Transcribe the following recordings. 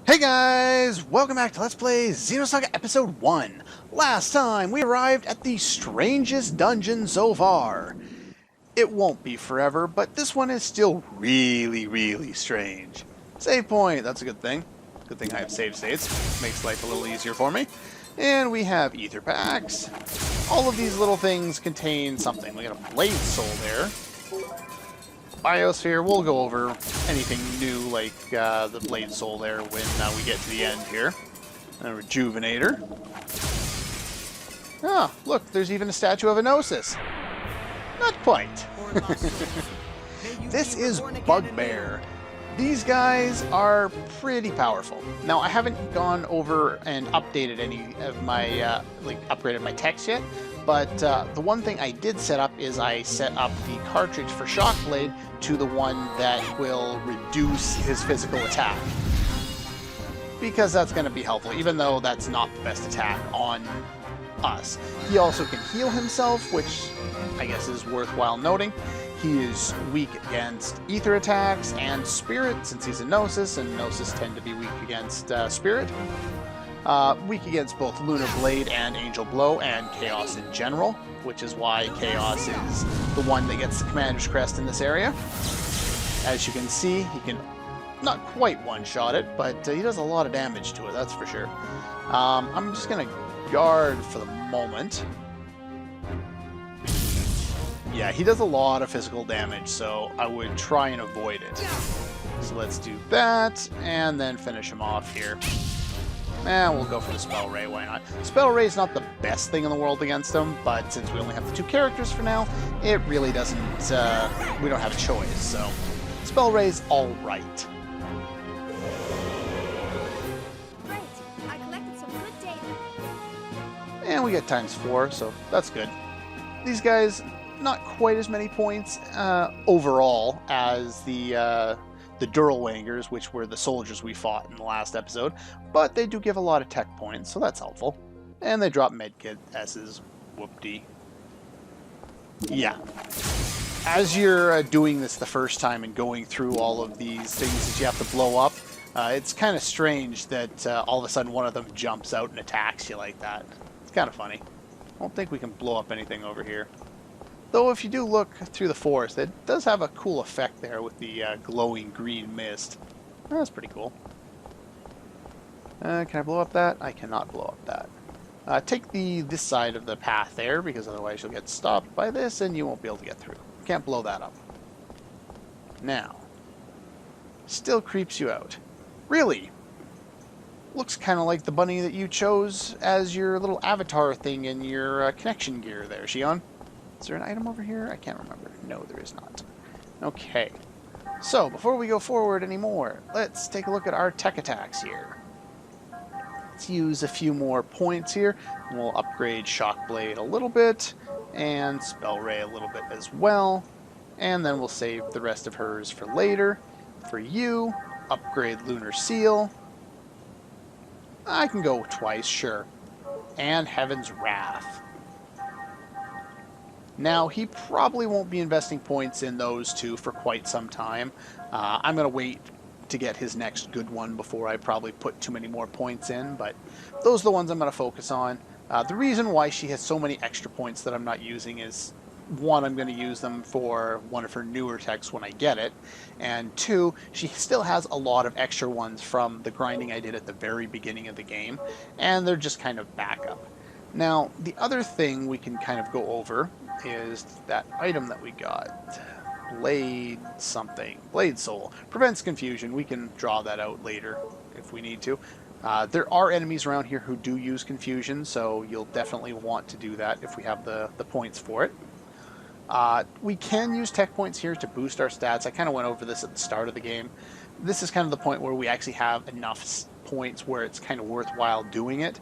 Hey guys! Welcome back to Let's Play Xenosaga Episode 1. Last time, we arrived at the strangest dungeon so far. It won't be forever, but this one is still really strange. Save point, that's a good thing. Good thing I have save states. Makes life a little easier for me. And we have ether packs. All of these little things contain something. We got a blade soul there. Biosphere, we'll go over anything new like the Blade Soul there when we get to the end here. A Rejuvenator. Ah, look, there's even a statue of Enosis. Not quite. This is Bugbear. These guys are pretty powerful. Now, I haven't gone over and updated any of my, upgraded my techs yet, but the one thing I did set up is I set up the cartridge for Shockblade to the one that will reduce his physical attack. Because that's going to be helpful, even though that's not the best attack on us. He also can heal himself, which I guess is worthwhile noting. He is weak against ether attacks and spirit, since he's a Gnosis, and Gnosis tend to be weak against spirit. Weak against both Lunar Blade and Angel Blow, and Chaos in general, which is why Chaos is the one that gets the Commander's Crest in this area. As you can see, he can not quite one-shot it, but he does a lot of damage to it, that's for sure. I'm just going to guard for the moment. Yeah, he does a lot of physical damage, so I would try and avoid it. So let's do that, and then finish him off here. And we'll go for the Spell Ray, why not? Spell Ray is not the best thing in the world against him, but since we only have the two characters for now, it really doesn't, we don't have a choice, so Spell Ray's alright. Great. I collected some good data. And we get ×4, so that's good. These guys, not quite as many points overall as the Durlwangers, which were the soldiers we fought in the last episode, but they do give a lot of tech points, so that's helpful. And they drop medkit S's. Whoop-dee. Yeah. As you're doing this the first time and going through all of these things that you have to blow up, it's kind of strange that all of a sudden one of them jumps out and attacks you like that. It's kind of funny. I don't think we can blow up anything over here. Though if you do look through the forest, it does have a cool effect there with the glowing green mist. That's pretty cool. Can I blow up that? I cannot blow up that. Take this side of the path there, because otherwise you'll get stopped by this and you won't be able to get through. Can't blow that up. Now, still creeps you out. Really? Looks kind of like the bunny that you chose as your little avatar thing in your connection gear there, Shion. Is there an item over here? I can't remember. No, there is not. Okay. So, before we go forward anymore, let's take a look at our tech attacks here. Let's use a few more points here. We'll upgrade Shockblade a little bit, and Spell Ray a little bit as well. And then we'll save the rest of hers for later. For you, upgrade Lunar Seal. I can go twice, sure. And Heaven's Wrath. Now, he probably won't be investing points in those two for quite some time. I'm going to wait to get his next good one before I probably put too many more points in, but those are the ones I'm going to focus on. The reason why she has so many extra points that I'm not using is, one, I'm going to use them for one of her newer techs when I get it, and two, she still has a lot of extra ones from the grinding I did at the very beginning of the game, and they're just kind of backup. Now, the other thing we can kind of go over is that item that we got. Blade something. Blade Soul. Prevents confusion. We can draw that out later if we need to. There are enemies around here who do use confusion, so you'll definitely want to do that if we have the points for it. We can use tech points here to boost our stats. I kind of went over this at the start of the game. This is kind of the point where we actually have enough points where it's kind of worthwhile doing it.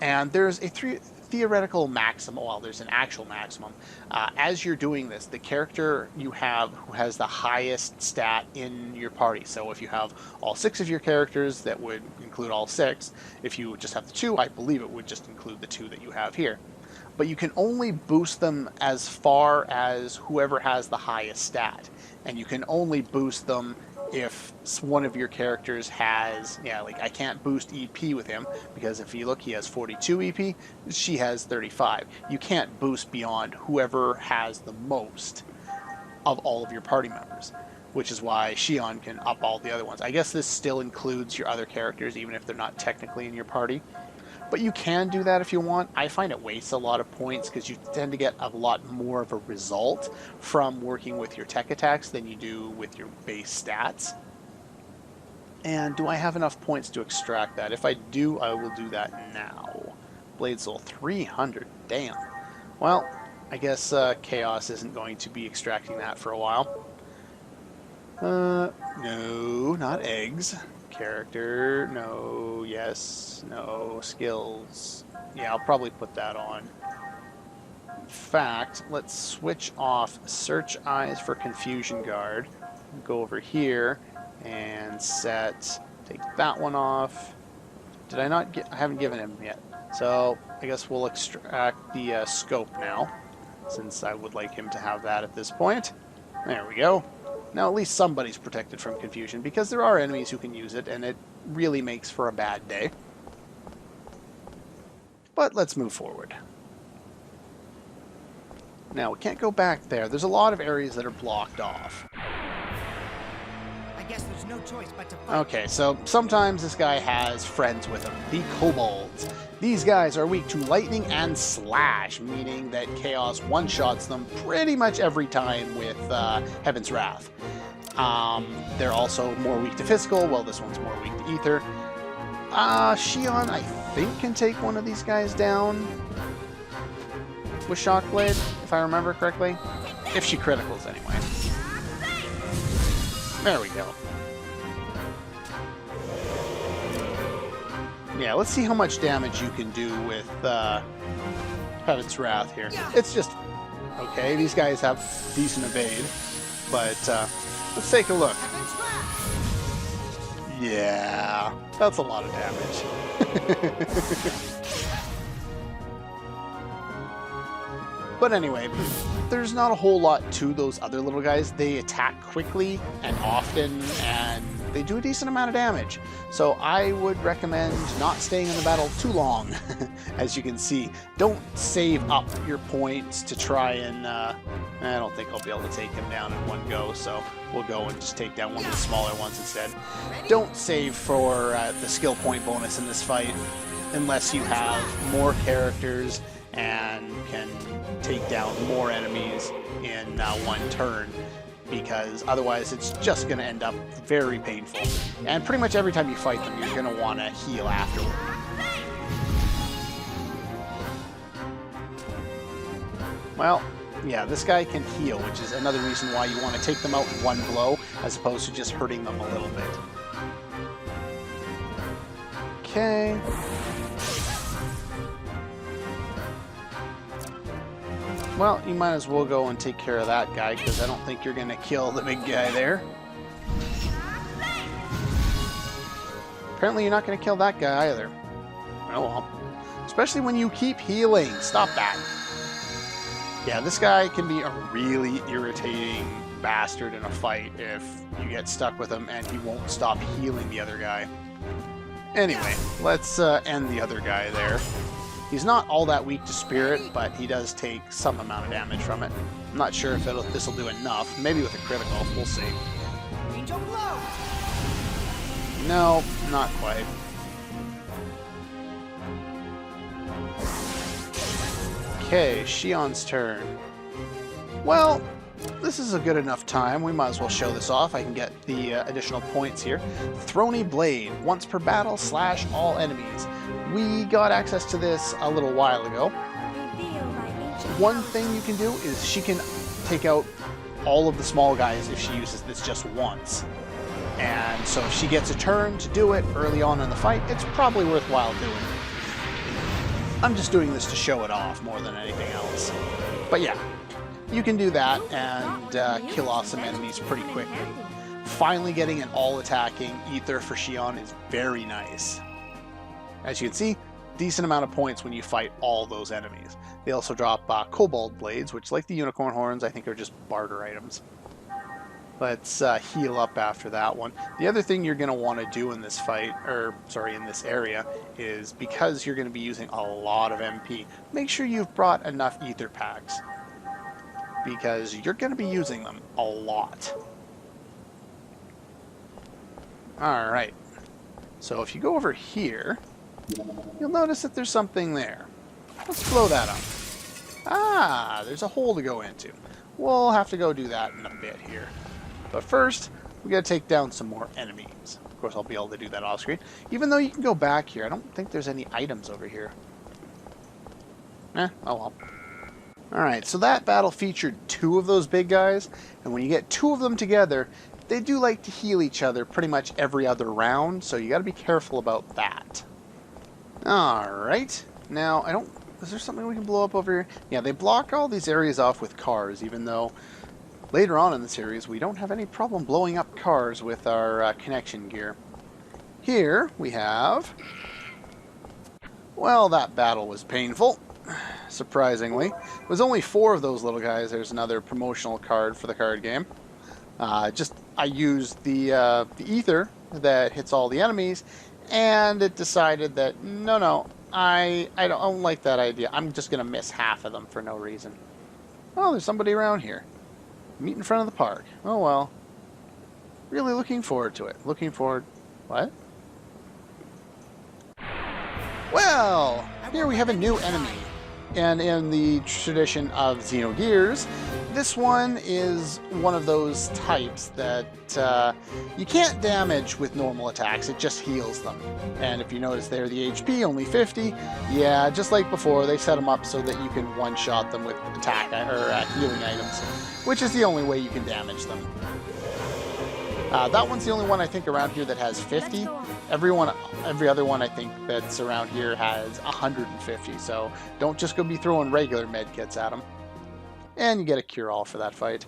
And there's a theoretical maximum, well, there's an actual maximum. As you're doing this, the character you have who has the highest stat in your party, so if you have all 6 of your characters, that would include all 6. If you just have the 2, I believe it would just include the 2 that you have here. But you can only boost them as far as whoever has the highest stat. And you can only boost them if one of your characters has, yeah, like I can't boost EP with him because if you look, he has 42 EP, she has 35. You can't boost beyond whoever has the most of all of your party members, which is why Shion can up all the other ones. I guess this still includes your other characters, even if they're not technically in your party. But you can do that if you want. I find it wastes a lot of points because you tend to get a lot more of a result from working with your tech attacks than you do with your base stats. And do I have enough points to extract that? If I do, I will do that now. Blade Soul 300, damn. Well, I guess Chaos isn't going to be extracting that for a while. No, not eggs. Character, no, yes, no, skills. Yeah, I'll probably put that on. In fact, let's switch off Search Eyes for Confusion Guard. Go over here and take that one off. Did I not get, I haven't given him yet. So I guess we'll extract the scope now, since I would like him to have that at this point. There we go. Now at least somebody's protected from confusion, because there are enemies who can use it, and it really makes for a bad day. But let's move forward. Now, we can't go back there. There's a lot of areas that are blocked off. I guess there's no choice but to fight. Okay, so sometimes this guy has friends with him, the kobolds. These guys are weak to lightning and slash, meaning that Chaos one-shots them pretty much every time with Heaven's Wrath. They're also more weak to physical, well, this one's more weak to ether. Shion, I think, can take one of these guys down with Shockblade, if I remember correctly. If she criticals, anyway. There we go. Yeah, let's see how much damage you can do with Heaven's Wrath here. It's just okay. These guys have decent evade, but let's take a look. Yeah, that's a lot of damage. But anyway, there's not a whole lot to those other little guys. They attack quickly and often, and they do a decent amount of damage. So I would recommend not staying in the battle too long. As you can see, don't save up your points to try and... I don't think I'll be able to take him down in one go, so we'll go and just take down one of the smaller ones instead. Don't save for the skill point bonus in this fight unless you have more characters and can take down more enemies in one turn, because otherwise it's just going to end up very painful. And pretty much every time you fight them, you're going to want to heal afterward. Well, yeah, this guy can heal, which is another reason why you want to take them out in one blow, as opposed to just hurting them a little bit. Okay. Well, you might as well go and take care of that guy, because I don't think you're going to kill the big guy there. Apparently you're not going to kill that guy either. Oh well. Especially when you keep healing. Stop that. Yeah, this guy can be a really irritating bastard in a fight if you get stuck with him and he won't stop healing the other guy. Anyway, let's end the other guy there. He's not all that weak to spirit, but he does take some amount of damage from it. I'm not sure if this will do enough. Maybe with a critical, we'll see. Angel blow. No, not quite. Okay, Shion's turn. Well, this is a good enough time. We might as well show this off. I can get the additional points here. Throny Blade. Once per battle, slash all enemies. We got access to this a little while ago. One thing you can do is she can take out all of the small guys if she uses this just once. And so if she gets a turn to do it early on in the fight, it's probably worthwhile doing. I'm just doing this to show it off more than anything else. But yeah, you can do that and kill off some enemies pretty quickly. Finally getting an all-attacking ether for Shion is very nice. As you can see, decent amount of points when you fight all those enemies. They also drop Kobold Blades, which, like the Unicorn Horns, I think are just barter items. Let's heal up after that one. The other thing you're going to want to do in this fight, or sorry, in this area, is because you're going to be using a lot of MP, make sure you've brought enough ether packs. Because you're going to be using them a lot. Alright. So if you go over here, you'll notice that there's something there. Let's blow that up. Ah, there's a hole to go into. We'll have to go do that in a bit here. But first, we gotta take down some more enemies. Of course, I'll be able to do that off screen. Even though you can go back here, I don't think there's any items over here. Oh well. Alright, so that battle featured 2 of those big guys, and when you get 2 of them together, they do like to heal each other pretty much every other round, so you gotta be careful about that. Alright, now is there something we can blow up over here? Yeah, they block all these areas off with cars, even though later on in the series we don't have any problem blowing up cars with our connection gear. Here we have... Well, that battle was painful. Surprisingly. It was only 4 of those little guys. There's another promotional card for the card game. I used the ether that hits all the enemies, and it decided that, no, I don't like that idea. I'm just going to miss half of them for no reason. Oh, there's somebody around here. Meet in front of the park. Oh, well. Really looking forward to it. Looking forward... What? Well, here we have a new enemy. And in the tradition of Xenogears, this one is one of those types that you can't damage with normal attacks, it just heals them. And if you notice there, the HP only 50. Yeah, just like before, they set them up so that you can one-shot them with attack or healing items, which is the only way you can damage them. That one's the only one I think around here that has 50. Every other one I think that's around here has 150, so don't just go be throwing regular medkits at them. And you get a cure-all for that fight.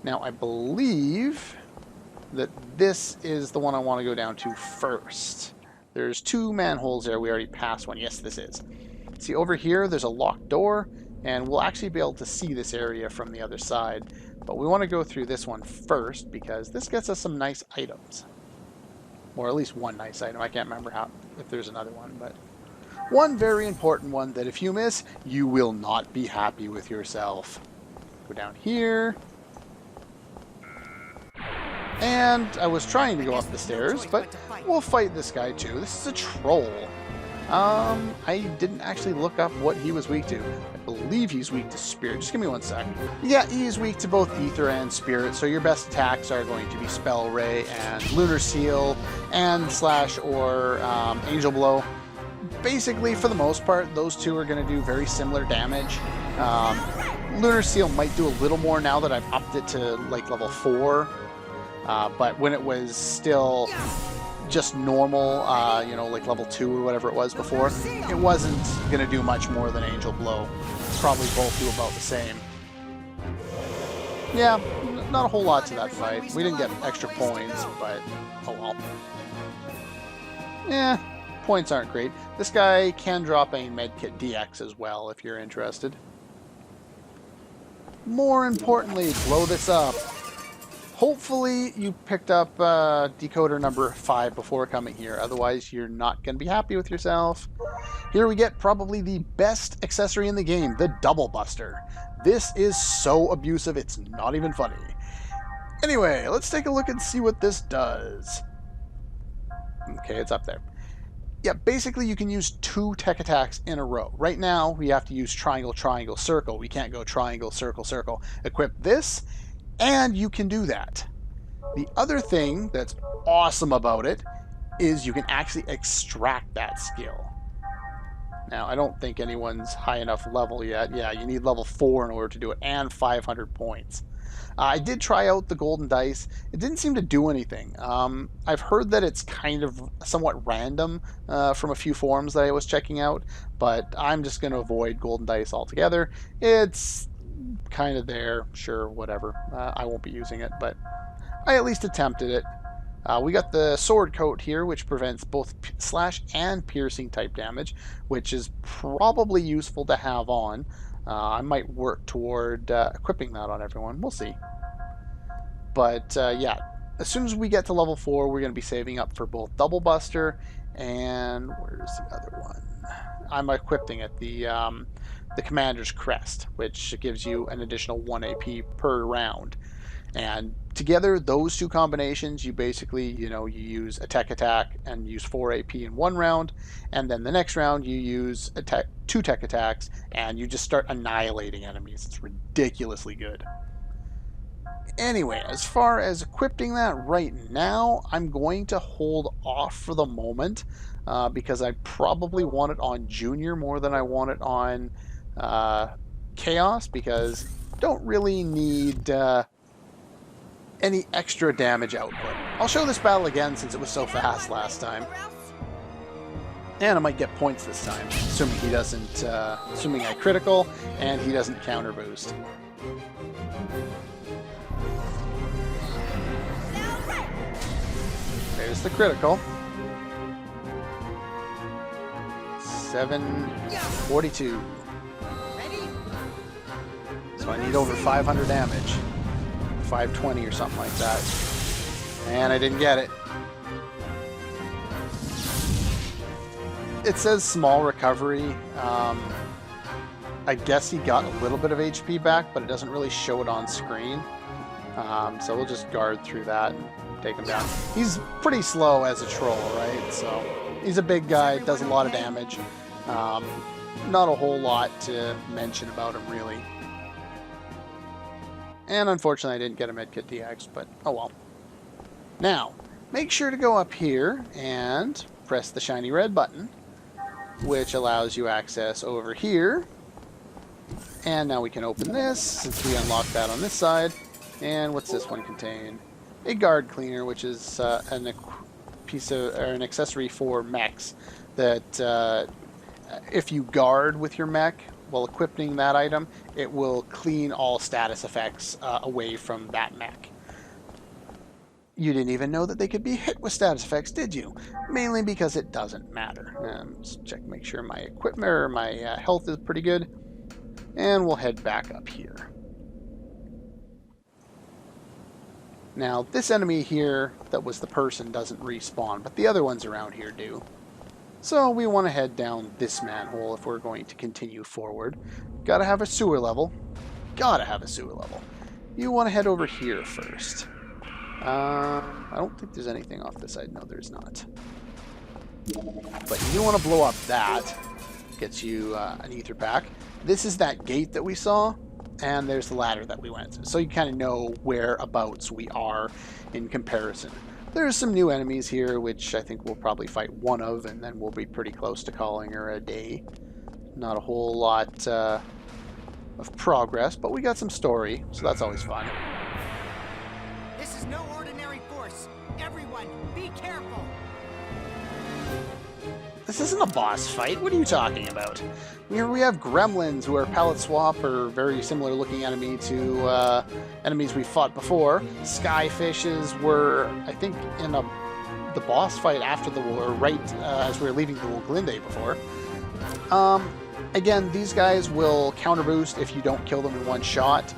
Now, I believe that this is the one I want to go down to first. There's 2 manholes there. We already passed one. Yes, this is. See, over here, there's a locked door, and we'll actually be able to see this area from the other side. But we want to go through this one first, because this gets us some nice items. Or at least one nice item. I can't remember if there's another one, but one very important one that if you miss, you will not be happy with yourself. Go down here. And I was trying to go up the stairs, but we'll fight this guy too. This is a troll. I didn't actually look up what he was weak to. I believe he's weak to Spirit. Just give me one sec. Yeah, he's weak to both Ether and Spirit, so your best attacks are going to be Spell Ray and Lunar Seal and Slash or Angel Blow. Basically, for the most part, those 2 are going to do very similar damage. Lunar Seal might do a little more now that I've upped it to like level 4, but when it was still just normal, like level 2 or whatever it was before, it wasn't going to do much more than Angel Blow. Probably both do about the same. Yeah, not a whole lot to that fight. We didn't get extra points, but oh well. Yeah, points aren't great. This guy can drop a medkit DX as well if you're interested. More importantly, blow this up. Hopefully you picked up decoder number 5 before coming here, otherwise you're not going to be happy with yourself. Here we get probably the best accessory in the game, the Double Buster. This is so abusive, it's not even funny. Anyway, let's take a look and see what this does. Okay, it's up there. Yeah, basically you can use 2 tech attacks in a row. Right now, we have to use triangle, triangle, circle. We can't go triangle, circle, circle. Equip this, and you can do that. The other thing that's awesome about it is you can actually extract that skill. Now, I don't think anyone's high enough level yet. Yeah, you need level 4 in order to do it, and 500 points. I did try out the golden dice. It didn't seem to do anything. I've heard that it's kind of somewhat random from a few forums that I was checking out, but I'm just going to avoid golden dice altogether. It's kind of there, sure, whatever. I won't be using it, but I at least attempted it. We got the sword coat here, which prevents both slash and piercing type damage, which is probably useful to have on. I might work toward equipping that on everyone. We'll see. But yeah, as soon as we get to level 4, we're going to be saving up for both Double Buster and where's the other one? I'm equipping it, the Commander's Crest, which gives you an additional 1 AP per round. And together, those two combinations, you basically, you use a tech attack and use 4 AP in one round, and then the next round you use two tech attacks, and you just start annihilating enemies. It's ridiculously good. Anyway, as far as equipping that right now, I'm going to hold off for the moment because I probably want it on Junior more than I want it on Chaos, because don't really need any extra damage output. I'll show this battle again since it was so fast last time. And I might get points this time, assuming he doesn't, assuming I critical and he doesn't counter boost. There's the critical. 742. So I need over 500 damage. 520 or something like that. And I didn't get it. It says small recovery. I guess he got a little bit of HP back, but it doesn't really show it on screen. So we'll just guard through that and take him down. He's pretty slow as a troll, right? So he's a big guy, does a lot of damage. Not a whole lot to mention about him, really. And unfortunately, I didn't get a medkit DX, but oh well. Now, make sure to go up here and press the shiny red button, which allows you access over here. And now we can open this, since we unlocked that on this side. And what's this one contain? A guard cleaner, which is an accessory for mechs that if you guard with your mech while equipping that item, it will clean all status effects away from that mech. You didn't even know that they could be hit with status effects, did you? Mainly because it doesn't matter. Let's check, make sure my equipment or my health is pretty good, and we'll head back up here. Now, this enemy here that was the person doesn't respawn, but the other ones around here do. So we want to head down this manhole if we're going to continue forward. Gotta have a sewer level. Gotta have a sewer level. You want to head over here first. I don't think there's anything off this side. No, there's not. But you do want to blow up that. Gets you an ether pack. This is that gate that we saw. And there's the ladder that we went to. So you kind of know whereabouts we are in comparison. There's some new enemies here, which I think we'll probably fight one of, and then we'll be pretty close to calling her a day. Not a whole lot of progress, but we got some story, so that's always fun. This is no ordinary force. Everyone, be careful. This isn't a boss fight. What are you talking about? Here we have gremlins, who are palette swap or very similar looking enemy to enemies we fought before. Skyfishes were, I think, in the boss fight after the war, right as we were leaving the Woglinde before. Again, these guys will counter boost if you don't kill them in one shot,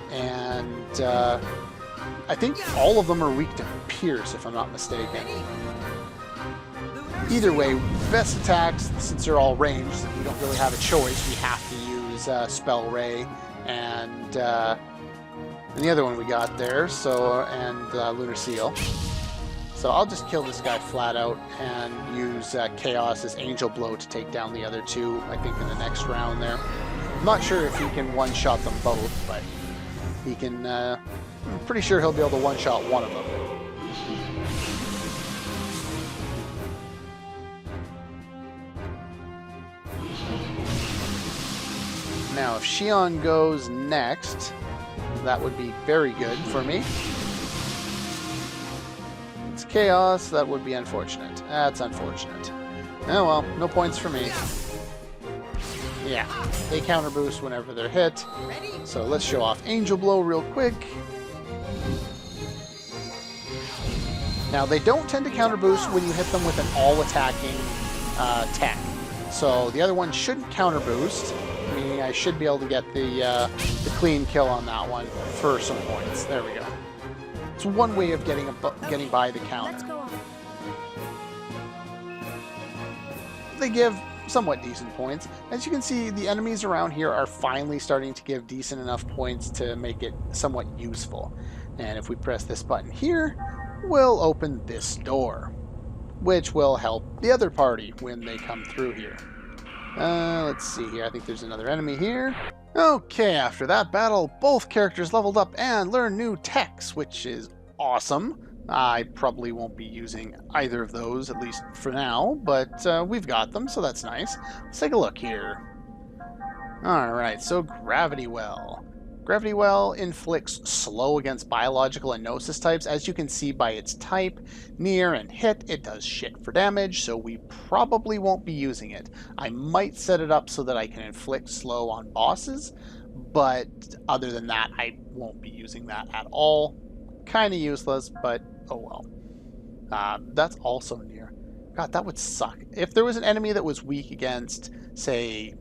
and I think all of them are weak to Pierce, if I'm not mistaken. Either way, best attacks, since they're all ranged, we don't really have a choice. We have to use Spell Ray and the other one we got there, and Lunar Seal. So I'll just kill this guy flat out and use Chaos' Angel Blow to take down the other two, I think, in the next round there. I'm not sure if he can one-shot them both, but he can, I'm pretty sure he'll be able to one-shot one of them. Now, if Shion goes next, that would be very good for me. It's Chaos, that would be unfortunate. That's unfortunate. Oh well, no points for me. Yeah, they counter boost whenever they're hit. So let's show off Angel Blow real quick. Now, they don't tend to counter boost when you hit them with an all-attacking tech. So the other one shouldn't counter boost, meaning I should be able to get the clean kill on that one for some points. There we go. It's one way of getting by the Let's counter. go on. They give somewhat decent points. As you can see, the enemies around here are finally starting to give decent enough points to make it somewhat useful. And if we press this button here, we'll open this door, which will help the other party when they come through here. Let's see here. I think there's another enemy here. Okay, after that battle, both characters leveled up and learned new techs, which is awesome. I probably won't be using either of those, at least for now, but we've got them, so that's nice. Let's take a look here. Alright, so Gravity Well. Gravity Well inflicts slow against biological and Gnosis types. As you can see by its type, near and hit, it does shit for damage, so we probably won't be using it. I might set it up so that I can inflict slow on bosses, but other than that, I won't be using that at all. Kind of useless, but oh well. That's also near. God, that would suck. If there was an enemy that was weak against, say,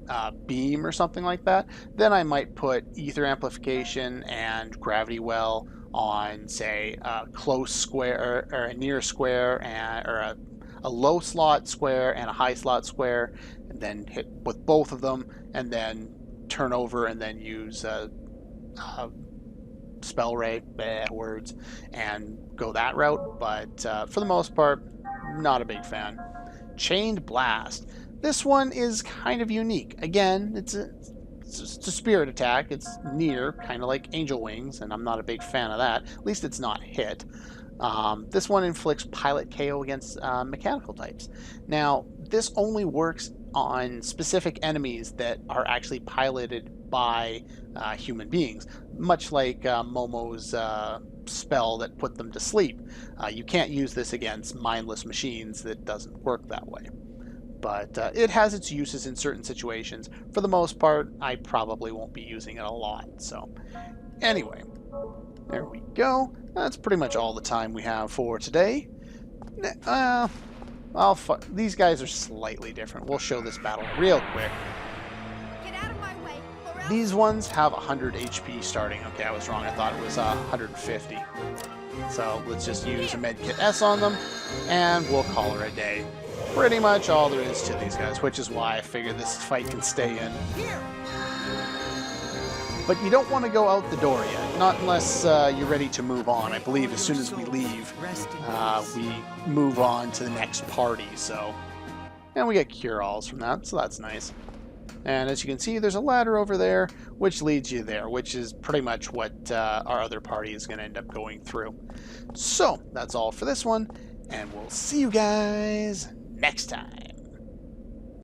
Beam or something like that, then I might put Ether Amplification and Gravity Well on, say, a close square, or a near square, or a low slot square and a high slot square, and then hit with both of them, and then turn over and then use Spell Ray, words, and go that route. But for the most part, not a big fan. Chained Blast. This one is kind of unique. Again, it's a spirit attack. It's near, kind of like Angel Wings, and I'm not a big fan of that. At least it's not hit. This one inflicts pilot KO against mechanical types. Now, this only works on specific enemies that are actually piloted by human beings, much like Momo's spell that put them to sleep. You can't use this against mindless machines. That doesn't work that way. But it has its uses in certain situations. For the most part, I probably won't be using it a lot. So anyway, there we go. That's pretty much all the time we have for today. These guys are slightly different. We'll show this battle real quick. Get out of my way, or else... These ones have 100 HP starting. Okay, I was wrong. I thought it was 150. So let's just use a Medkit S on them, and we'll call her a day. Pretty much all there is to these guys, which is why I figured this fight can stay in. Here. But you don't want to go out the door yet, not unless you're ready to move on. I believe as soon as we leave, we move on to the next party. So, and we get cure-alls from that, so that's nice. And as you can see, there's a ladder over there, which leads you there, which is pretty much what our other party is going to end up going through. So, that's all for this one, and we'll see you guys next time.